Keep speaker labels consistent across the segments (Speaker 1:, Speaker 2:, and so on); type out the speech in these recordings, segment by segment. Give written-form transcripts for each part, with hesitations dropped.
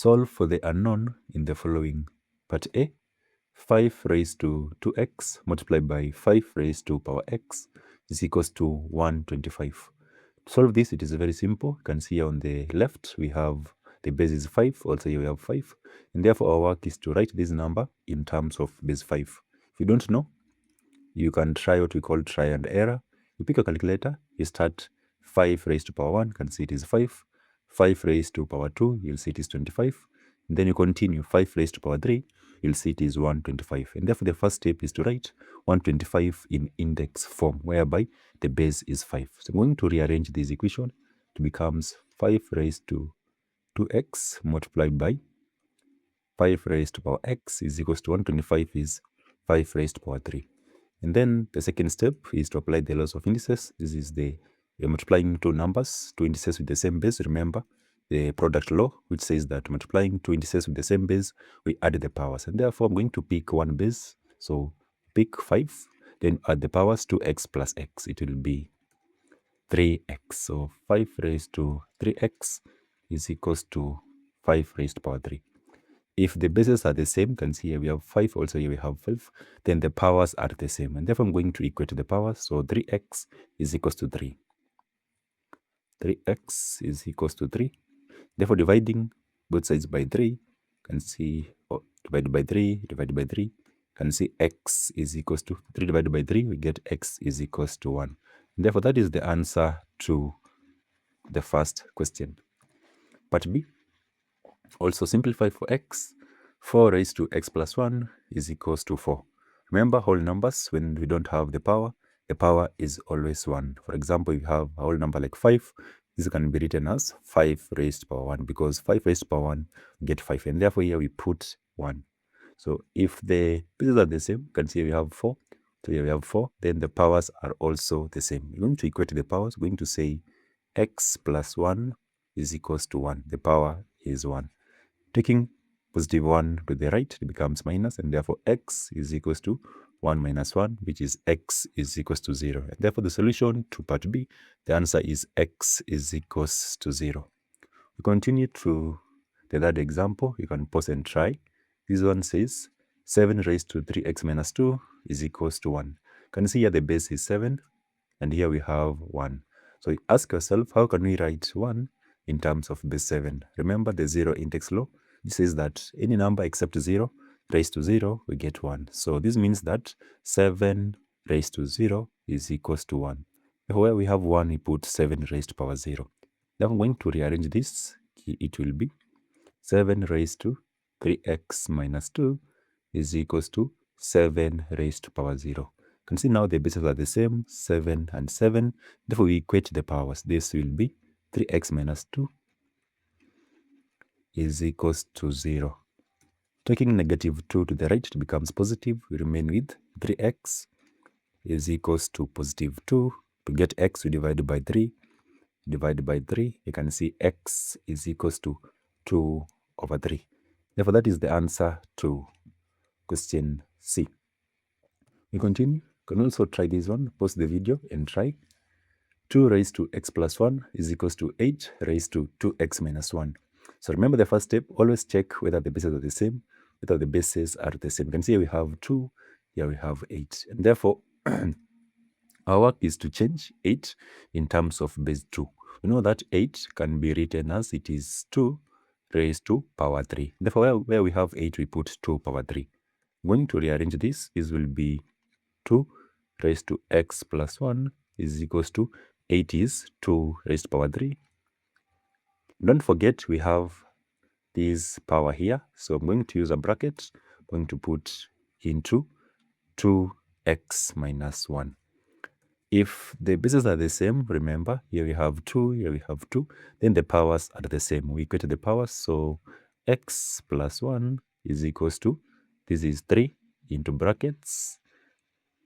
Speaker 1: Solve for the unknown in the following. Part A, 5 raised to 2x multiplied by 5 raised to power x is equals to 125. To solve this, it is very simple. You can see here on the left, we have the base is 5, also here we have 5. And therefore, our work is to write this number in terms of base 5. If you don't know, you can try what we call try and error. You pick a calculator, you start 5 raised to power 1, you can see it is 5. 5 raised to power 2, you'll see it is 25. And then you continue 5 raised to power 3, you'll see it is 125. And therefore, the first step is to write 125 in index form, whereby the base is 5. So I'm going to rearrange this equation. It becomes 5 raised to 2x multiplied by 5 raised to power x is equals to 125 is 5 raised to power 3. And then the second step is to apply the laws of indices. This is we're multiplying two numbers, two indices with the same base. Remember the product law, which says that multiplying two indices with the same base, we add the powers. And therefore, I'm going to pick one base. So pick 5, then add the powers, 2x plus x. It will be 3x. So 5 raised to 3x is equals to 5 raised to power 3. If the bases are the same, you can see here we have 5, also here we have 5, then the powers are the same. And therefore, I'm going to equate the powers. So 3x is equals to 3. 3x is equals to 3. Therefore, dividing both sides by 3, you can see divided by 3, divided by 3, you can see x is equals to 3 divided by 3, we get x is equals to 1. And therefore, that is the answer to the first question. Part B, also simplify for x. 4 raised to x plus 1 is equals to 4. Remember, whole numbers, when we don't have the power is always 1. For example, if you have a whole number like 5, this can be written as 5 raised to power 1, because 5 raised to power 1 get 5, and therefore here we put 1. So if the pieces are the same, you can see we have 4, so here we have 4, then the powers are also the same. We're going to equate the powers. We're going to say x plus 1 is equals to 1. The power is 1. Taking positive 1 to the right, it becomes minus, and therefore x is equals to 1 minus 1, which is x is equals to 0. And therefore, the solution to part B, the answer is x is equals to 0. We continue to the third example. You can pause and try. This one says 7 raised to 3x minus 2 is equals to 1. You can see here the base is 7, and here we have 1. So you ask yourself, how can we write 1 in terms of base 7? Remember the zero index law. This says that any number except 0 raised to 0, we get 1. So this means that 7 raised to 0 is equals to 1. Where we have 1, we put 7 raised to power 0. Then I'm going to rearrange this. It will be 7 raised to 3x minus 2 is equals to 7 raised to power 0. You can see now the bases are the same, 7 and 7. Therefore, we equate the powers. This will be 3x minus 2 is equals to 0. Taking negative 2 to the right, it becomes positive. We remain with 3x is equals to positive 2. To get x, we divide by 3. Divide by 3, you can see x is equals to 2 over 3. Therefore, that is the answer to question C. We continue. You can also try this one. Pause the video and try. 2 raised to x plus 1 is equals to 8 raised to 2x minus 1. So remember the first step, always check whether the bases are the same, whether the bases are the same. You can see here we have 2, here we have 8. And therefore, our work is to change 8 in terms of base 2. We know that 8 can be written as it is 2 raised to power 3. Therefore, where we have 8, we put 2 power 3. I'm going to rearrange this. This will be 2 raised to x plus 1 is equals to 8 is 2 raised to power 3. Don't forget we have this power here. So I'm going to use a bracket. I'm going to put into 2x minus 1. If the bases are the same, remember, here we have 2, here we have 2, then the powers are the same. We equate the powers, so x plus 1 is equals to, this is 3 into brackets,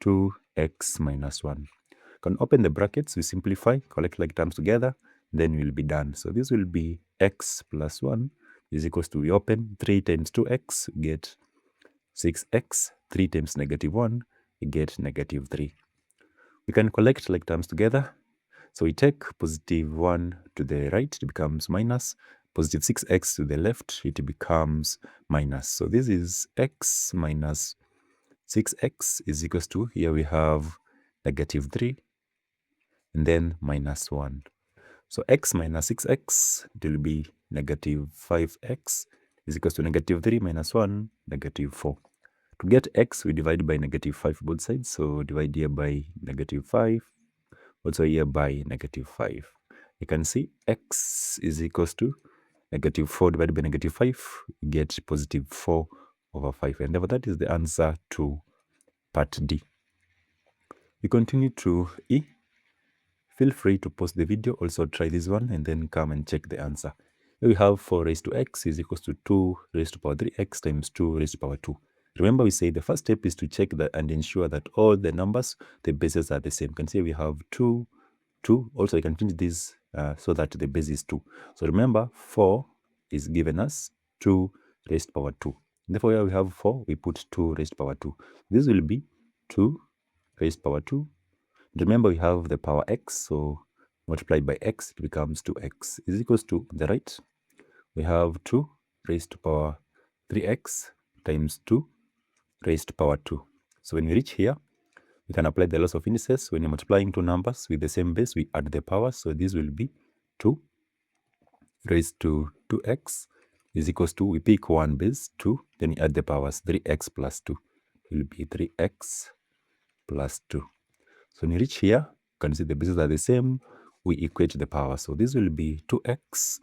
Speaker 1: 2x minus 1. You can open the brackets, we simplify, collect like terms together, then we'll be done. So this will be x plus 1 is equals to, we open 3 times 2x, we get 6x, 3 times negative 1, we get negative 3. We can collect like terms together. So we take positive 1 to the right, it becomes minus. positive 6x to the left, it becomes minus. So this is x minus 6x is equals to, here we have negative 3 and then minus 1. So x minus 6x, it will be negative 5x is equals to negative 3 minus 1, negative 4. To get x, we divide by negative 5 both sides. So divide here by negative 5, also here by negative 5. You can see x is equals to negative 4 divided by negative 5. We get positive 4 over 5. And therefore, that is the answer to part D. We continue to E. Feel free to pause the video, also try this one, and then come and check the answer. Here we have 4 raised to x is equals to 2 raised to power 3x times 2 raised to power 2. Remember, we say the first step is to check that and ensure that all the numbers, the bases are the same. You can see we have 2, 2. Also, you can change this so that the base is 2. So remember, 4 is given us 2 raised to power 2. Therefore, here we have 4, we put 2 raised to power 2. This will be 2 raised to power 2. Remember, we have the power x, so multiplied by x, it becomes 2x is equals to, on the right, we have 2 raised to power 3x times 2 raised to power 2. So when we reach here, we can apply the laws of indices. When you're multiplying two numbers with the same base, we add the powers. So this will be 2 raised to 2x is equals to, we pick one base, 2, then we add the powers, 3x plus 2. It will be 3x plus 2. So when you reach here, you can see the bases are the same. We equate the power. So this will be 2x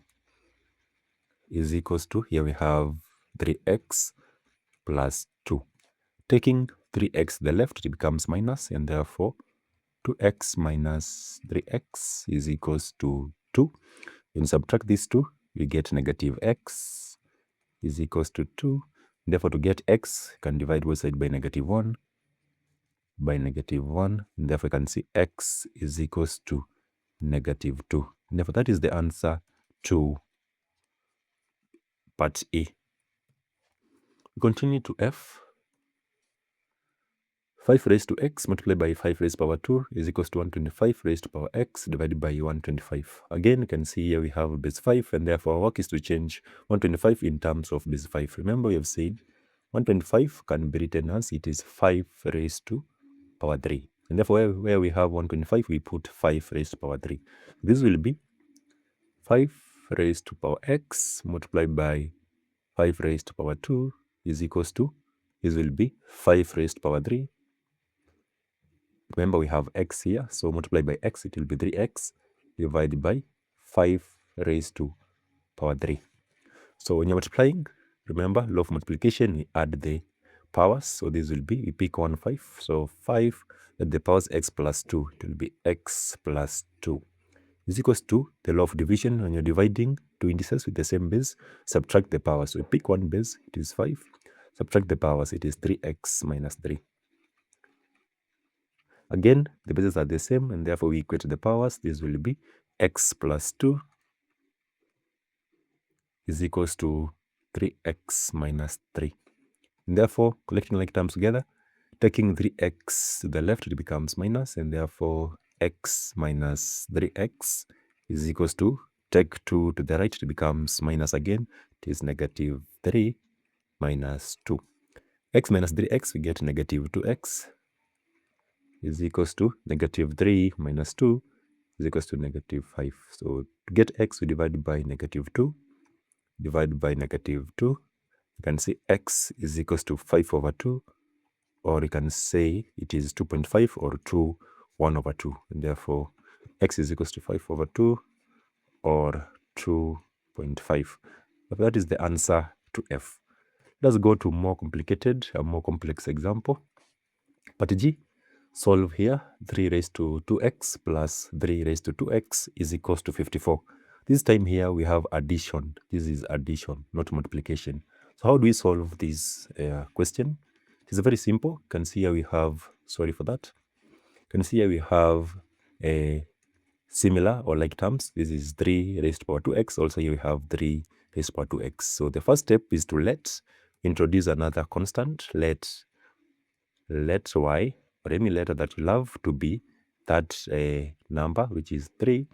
Speaker 1: is equals to, here we have 3x plus 2. Taking 3x to the left, it becomes minus, and therefore 2x minus 3x is equals to 2. When you subtract these two, we get negative x is equals to 2. Therefore, to get x, you can divide both sides by negative 1. By negative 1. And therefore, you can see x is equals to negative 2. And therefore, that is the answer to part A. We continue to F. 5 raised to x multiplied by 5 raised to power 2 is equals to 125 raised to power x divided by 125. Again, you can see here we have base 5, and therefore our work is to change 125 in terms of base 5. Remember, we have said 125 can be written as it is 5 raised to power 3. And therefore, where we have 125, we put 5 raised to power 3. This will be 5 raised to power x multiplied by 5 raised to power 2 is equals to, this will be 5 raised to power 3. Remember, we have x here, so multiplied by x, it will be 3x divided by 5 raised to power 3. So when you're multiplying, remember, law of multiplication, we add the powers. So this will be, we pick 1, 5. So 5 at the powers x plus 2, it will be x plus 2 is equals to the law of division. When you're dividing two indices with the same base, subtract the powers. So we pick one base, it is 5. Subtract the powers, it is 3x minus 3. Again, the bases are the same, and therefore we equate the powers. This will be x plus 2 is equals to 3x minus 3. And therefore, collecting like terms together, taking 3x to the left, it becomes minus, and therefore x minus 3x is equals to, take 2 to the right, it becomes minus again. It is negative 3 minus 2. X minus 3x, we get negative 2x is equals to negative 3 minus 2 is equals to negative 5. So to get x, we divide by negative 2, divide by negative 2. You can say x is equals to 5 over 2, or you can say it is 2.5 or 2, 1 over 2. And therefore, x is equals to 5 over 2 or 2.5. But that is the answer to F. Let's go to more complicated, a more complex example. Part G. Solve here. 3 raised to 2x plus 3 raised to 2x is equals to 54. This time here we have addition. This is addition, not multiplication. So how do we solve this question? It is very simple. You can see here we have, sorry for that. You can see here we have a similar or like terms. This is 3 raised to power 2x. Also here we have 3 raised to power 2x. So the first step is to introduce another constant. Let y, or any letter that you love to be that number, which is 3,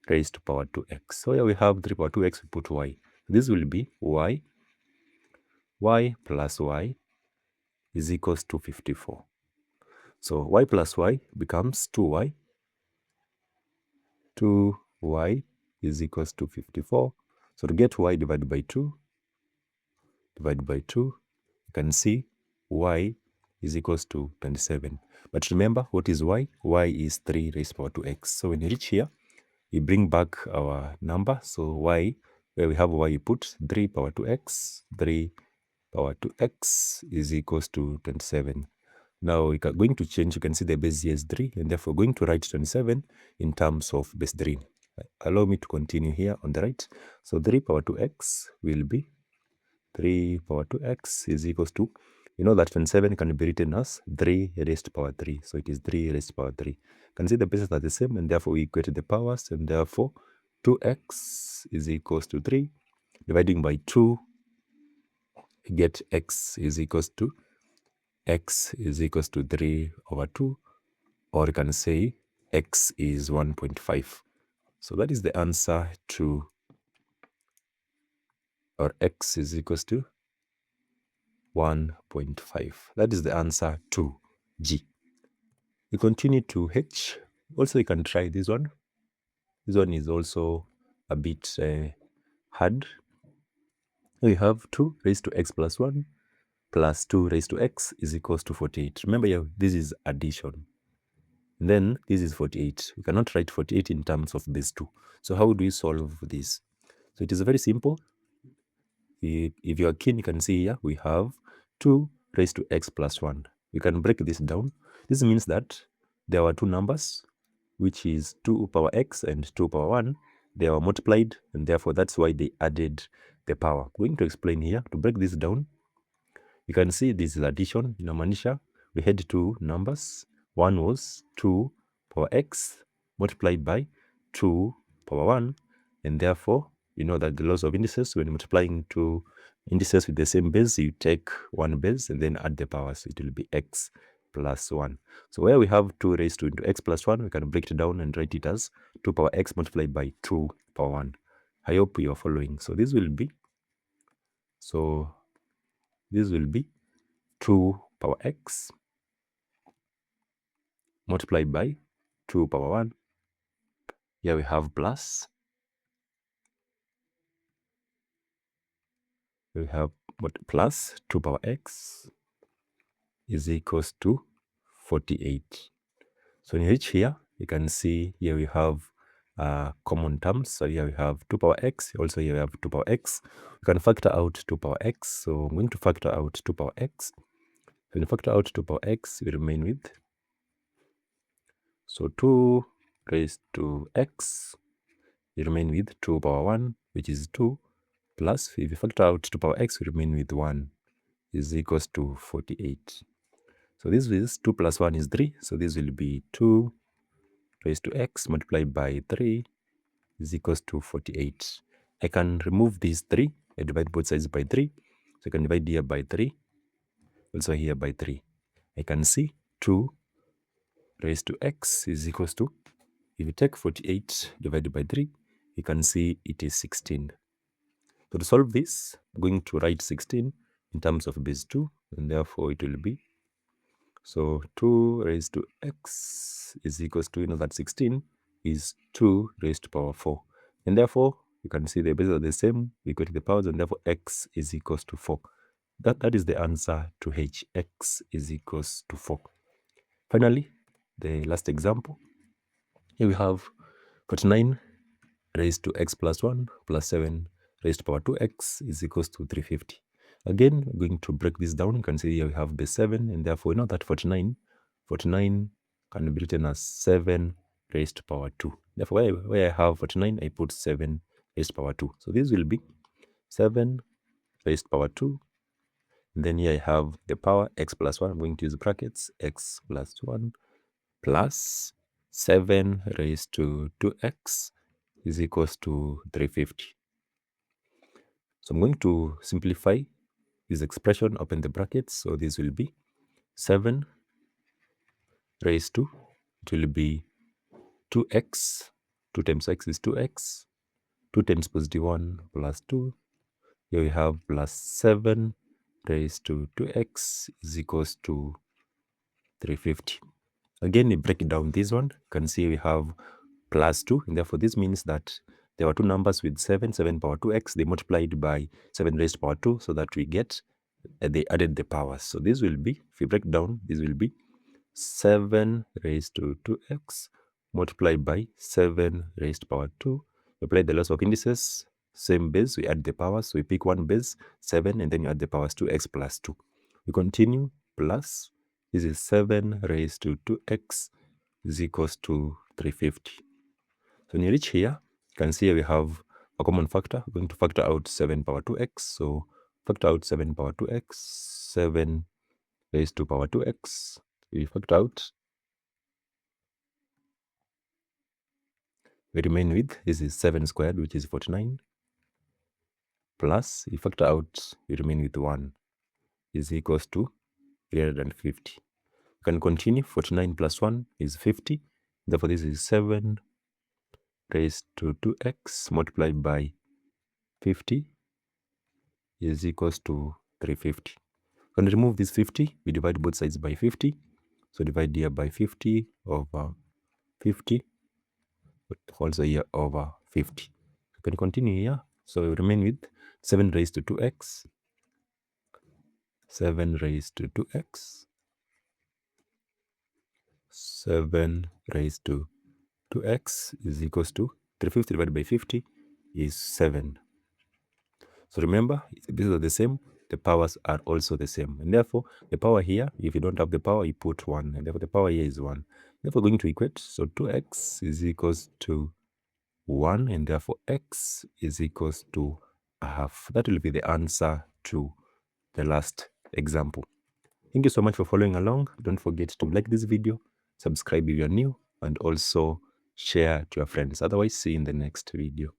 Speaker 1: raised to power 2x. So here we have 3 power 2x, we put y. This will be y plus y is equals to 54. So y plus y becomes 2y. 2y is equals to 54. So to get y divided by 2, you can see y is equals to 27. But remember, what is y? Y is 3 raised to power 2x. So when you reach here, we bring back our number. So y, where we have y, you put 3 power 2x. 3 power 2x is equals to 27. Now we are going to change. You can see the base here is 3, and therefore going to write 27 in terms of base 3. Allow me to continue here on the right. So 3 power 2x will be 3 power 2x is equals to, you know that 27 can be written as 3 raised to power 3. So it is 3 raised to power 3. You can see the bases are the same, and therefore we equate the powers, and therefore 2x is equals to 3. Dividing by 2, we get x is equals to 3 over 2, or you can say x is 1.5. So that is the answer to, or x is equals to 1.5. That is the answer to G. We continue to H. Also, you can try this one. This one is also a bit hard. We have 2 raised to x plus 1 plus 2 raised to x is equals to 48. Remember, yeah, this is addition. And then this is 48. We cannot write 48 in terms of base 2. So how do we solve this? So it is very simple. If you are keen, you can see here we have 2 raised to x plus 1. We can break this down. This means that there were two numbers, which is 2 power x and 2 power 1. They were multiplied, and therefore that's why they added the power. I'm going to explain here. To break this down, you can see this is addition. In Manisha, we had two numbers. One was 2 power x multiplied by 2 power 1, and therefore you know that the laws of indices, when multiplying two indices with the same base, you take one base and then add the power, so it will be x plus 1. So where we have 2 raised to into x plus 1, we can break it down and write it as 2 power x multiplied by 2 power 1. I hope you are following. So this will be 2 power x multiplied by 2 power 1. Here we have plus. We have what, plus 2 power x is equals to 48. So when you reach here, you can see here we have common terms. So here we have 2 power x. Also here we have 2 power x. We can factor out 2 power x. So I'm going to factor out 2 power x. When you factor out 2 power x, we remain with, so 2 raised to x, we remain with 2 power 1, which is 2, plus, if you factor out 2 power x, we remain with 1, is equals to 48. So this is 2 plus 1 is 3. So this will be 2 raised to x multiplied by 3 is equals to 48. I can remove these 3. I divide both sides by 3. So I can divide here by 3, also here by 3. I can see 2 raised to x is equals to, if you take 48 divided by 3, you can see it is 16. So to solve this, I'm going to write 16 in terms of base 2, and therefore it will be, so 2 raised to x is equals to, you know that 16 is 2 raised to power 4. And therefore, you can see the bases are the same, we equate the powers, and therefore x is equals to 4. That is the answer to H. X is equals to 4. Finally, the last example. Here we have 49 raised to x plus 1 plus 7 raised to power 2x is equals to 350. Again, we're going to break this down. You can see here we have base 7, and therefore we know that 49 can be written as 7 raised to power 2. Therefore, where I have 49, I put 7 raised to power 2. So this will be 7 raised to power 2. And then here I have the power x plus 1. I'm going to use brackets, x plus 1 plus 7 raised to 2x is equals to 350. So I'm going to simplify this expression, open the brackets. So this will be 7 raised to, it will be 2x 2 times x is 2x. 2 times positive 1 plus 2. Here we have plus 7 raised to 2x is equals to 350. Again, we break down this one. You can see we have plus 2, and therefore this means that there were two numbers with 7 power 2x. They multiplied by 7 raised to power 2, so that we get, they added the powers. So this will be, if we break down, this will be 7 raised to 2x multiplied by 7 raised to power 2. We apply the laws of indices, same base, we add the powers. So we pick one base, 7, and then you add the powers, 2x plus 2. We continue, plus, this is 7 raised to 2x is equals to 350. So when you reach here, you can see we have a common factor. We're going to factor out 7 power 2x. So factor out 7 power 2x, 7 raised to power 2x. We factor out, we remain with, this is 7 squared, which is 49, plus, we factor out, we remain with 1, is equals to 350. You can continue, 49 plus 1 is 50, therefore this is 7 raised to 2x multiplied by 50 is equals to 350. When we remove this 50, we divide both sides by 50, so divide here by 50 over 50, also here over 50. You can continue here, so we remain with 7 raised to 2x, 7 raised to 2x, 7 raised to 2x is equals to 350 divided by 50 is 7. So remember, these are the same, the powers are also the same. And therefore, the power here, if you don't have the power, you put 1. And therefore, the power here is 1. Therefore, going to equate, so 2x is equals to 1. And therefore, x is equals to a half. That will be the answer to the last example. Thank you so much for following along. Don't forget to like this video, subscribe if you're new, and also share to your friends. Otherwise, see you in the next video.